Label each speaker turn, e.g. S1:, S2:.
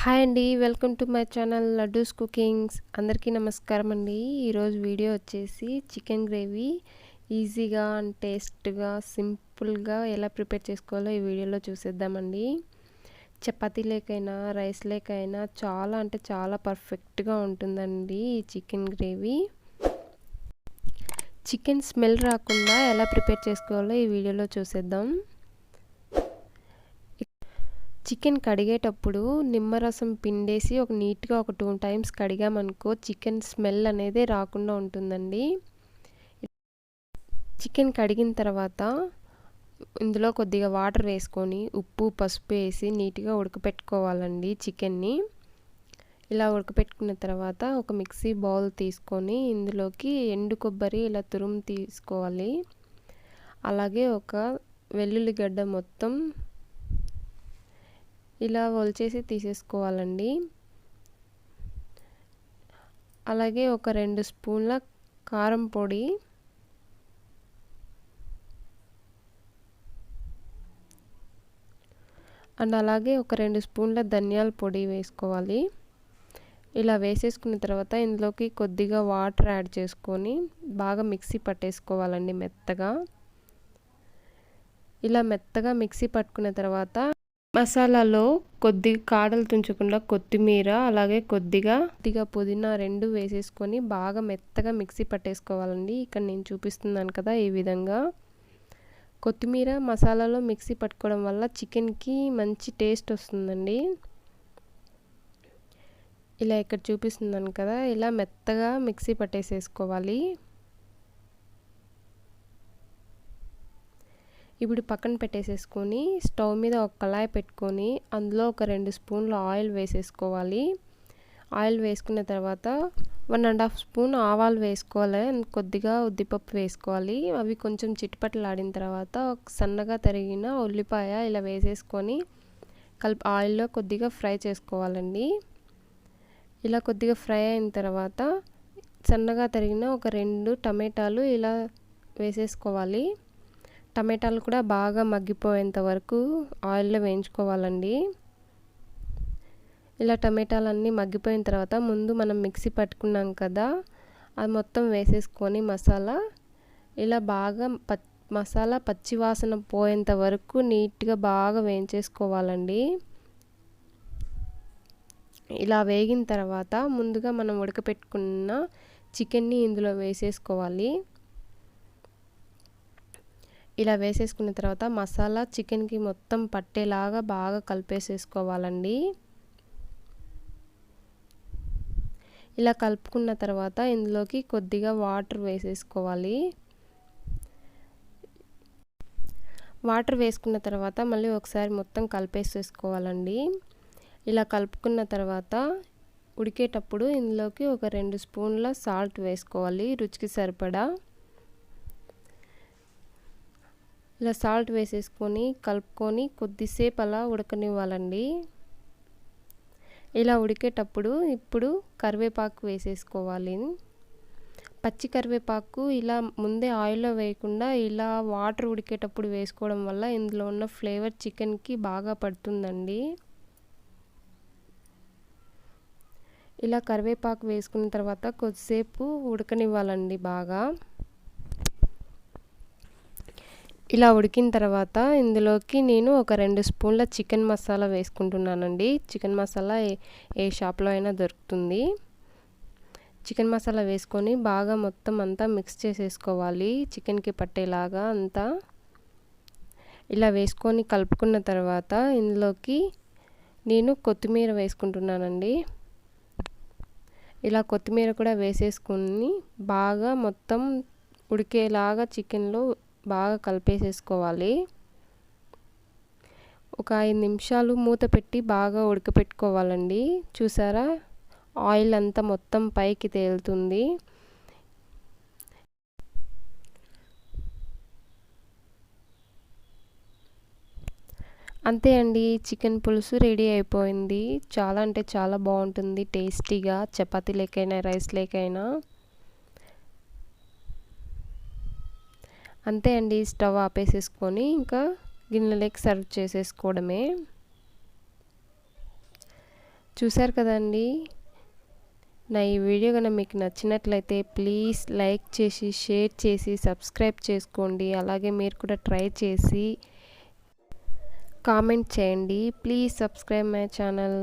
S1: Hi అండి, welcome to my channel Laddus cookings. అందరికీ నమస్కారం అండి. ఈరోజు వీడియో వచ్చేసి చికెన్ గ్రేవీ ఈజీగా అండ్ టేస్ట్గా సింపుల్గా ఎలా ప్రిపేర్ చేసుకోవాలో ఈ వీడియోలో చూసేద్దామండి. చపాతీ లేకైనా రైస్ లేకైనా చాలా అంటే చాలా పర్ఫెక్ట్గా ఉంటుందండి ఈ చికెన్ గ్రేవీ. చికెన్ స్మెల్ రాకుండా ఎలా ప్రిపేర్ చేసుకోవాలో ఈ వీడియోలో చూసేద్దాం. చికెన్ కడిగేటప్పుడు నిమ్మరసం పిండేసి నీట్గా ఒక 2 టైమ్స్ కడిగామనుకో చికెన్ స్మెల్ అనేది రాకుండా ఉంటుందండి. చికెన్ కడిగిన తర్వాత ఇందులో కొద్దిగా వాటర్ వేసుకొని ఉప్పు పసుపు వేసి నీట్గా ఉడకపెట్టుకోవాలండి చికెన్ని. ఇలా ఉడకపెట్టుకున్న తర్వాత ఒక మిక్సీ బౌల్ తీసుకొని ఇందులోకి ఎండు కొబ్బరి ఇలా తురుము తీసుకోవాలి. అలాగే ఒక వెల్లుల్లిగడ్డ మొత్తం ఇలా ఒలిచేసి తీసేసుకోవాలండి. అలాగే ఒక 2 స్పూన్ల కారం పొడి, అండ్ అలాగే ఒక 2 స్పూన్ల ధనియాల పొడి వేసుకోవాలి. ఇలా వేసేసుకున్న తర్వాత ఇందులోకి కొద్దిగా వాటర్ యాడ్ చేసుకొని బాగా మిక్సీ పట్టేసుకోవాలండి మెత్తగా. ఇలా మెత్తగా మిక్సీ పట్టుకున్న తర్వాత మసాలాలో కొద్దిగా కాడలు తుంచకుండా కొత్తిమీర అలాగే కొద్దిగా పుదీనా 2 వేసేసుకొని బాగా మెత్తగా మిక్సీ పట్టేసుకోవాలండి. ఇక్కడ నేను చూపిస్తున్నాను కదా ఈ విధంగా. కొత్తిమీర మసాలాలో మిక్సీ పట్టుకోవడం వల్ల చికెన్కి మంచి టేస్ట్ వస్తుందండి. ఇలా ఇక్కడ చూపిస్తున్నాను కదా, ఇలా మెత్తగా మిక్సీ పట్టేసేసుకోవాలి. ఇప్పుడు పక్కన పెట్టేసేసుకొని స్టవ్ మీద ఒక కళాయి పెట్టుకొని అందులో ఒక 2 స్పూన్ల ఆయిల్ వేసేసుకోవాలి. ఆయిల్ వేసుకున్న తర్వాత 1.5 స్పూన్ ఆవాలు వేసుకోవాలి. కొద్దిగా ఉద్దిపప్పు వేసుకోవాలి. అవి కొంచెం చిటపటలాడిన తర్వాత సన్నగా తరిగిన ఉల్లిపాయ ఇలా వేసేసుకొని ఆయిల్లో కొద్దిగా ఫ్రై చేసుకోవాలండి. ఇలా కొద్దిగా ఫ్రై అయిన తర్వాత సన్నగా తరిగిన ఒక 2 టమాటాలు ఇలా వేసేసుకోవాలి. టమాటాలు కూడా బాగా మగ్గిపోయేంత వరకు ఆయిల్లో వేయించుకోవాలండి. ఇలా టమాటాలన్నీ మగ్గిపోయిన తర్వాత ముందు మనం మిక్సీ పట్టుకున్నాం కదా, అది మొత్తం వేసేసుకొని మసాలా ఇలా బాగా మసాలా పచ్చివాసన పోయేంత వరకు నీట్గా బాగా వేయించేసుకోవాలండి. ఇలా వేగిన తర్వాత ముందుగా మనం ఉడకపెట్టుకున్న చికెన్ని ఇందులో వేసేసుకోవాలి. ఇలా వేసేసుకున్న తర్వాత మసాలా చికెన్కి మొత్తం పట్టేలాగా బాగా కలిపేసేసుకోవాలండి. ఇలా కలుపుకున్న తర్వాత ఇందులోకి కొద్దిగా వాటర్ వేసేసుకోవాలి. వాటర్ వేసుకున్న తర్వాత మళ్ళీ ఒకసారి మొత్తం కలిపేసేసుకోవాలండి. ఇలా కలుపుకున్న తర్వాత ఉడికేటప్పుడు ఇందులోకి ఒక 2 స్పూన్ల సాల్ట్ వేసుకోవాలి రుచికి సరిపడా. ఇలా సాల్ట్ వేసేసుకొని కలుపుకొని కొద్దిసేపు అలా ఉడకనివ్వాలండి. ఇలా ఉడికేటప్పుడు ఇప్పుడు కరివేపాకు వేసేసుకోవాలి. పచ్చి కరివేపాకు ఇలా ముందే ఆయిల్లో వేయకుండా ఇలా వాటర్ ఉడికేటప్పుడు వేసుకోవడం వల్ల ఇందులో ఉన్న ఫ్లేవర్ చికెన్కి బాగా పడుతుందండి. ఇలా కరివేపాకు వేసుకున్న తర్వాత కొద్దిసేపు ఉడకనివ్వాలండి బాగా. ఇలా ఉడికిన తర్వాత ఇందులోకి నేను ఒక 2 స్పూన్ల చికెన్ మసాలా వేసుకుంటున్నానండి. చికెన్ మసాలా ఏ షాప్లో అయినా దొరుకుతుంది. చికెన్ మసాలా వేసుకొని బాగా మొత్తం అంతా మిక్స్ చేసేసుకోవాలి చికెన్కి పట్టేలాగా అంతా. ఇలా వేసుకొని కలుపుకున్న తర్వాత ఇందులోకి నేను కొత్తిమీర వేసుకుంటున్నానండి. ఇలా కొత్తిమీర కూడా వేసేసుకొని బాగా మొత్తం ఉడికేలాగా చికెన్లో బాగా కలిపేసేసుకోవాలి. ఒక 5 నిమిషాలు మూత పెట్టి బాగా ఉడకపెట్టుకోవాలండి. చూసారా, ఆయిల్ అంతా మొత్తం పైకి తేలుతుంది. అంతే అండి, చికెన్ పులుసు రెడీ అయిపోయింది. చాలా అంటే చాలా బాగుంటుంది టేస్టీగా, చపాతీ లేకైనా రైస్ లేకైనా. అంతే అండి, స్టవ్ ఆపేసేసుకొని ఇంకా గిన్నెలోకి సర్వ్ చేసేసుకోవడమే. చూశారు కదండి. నా ఈ వీడియో కనుక మీకు నచ్చినట్లయితే ప్లీజ్ లైక్ చేసి, షేర్ చేసి, సబ్స్క్రైబ్ చేసుకోండి. అలాగే మీరు కూడా ట్రై చేసి కామెంట్ చేయండి. Please subscribe my channel.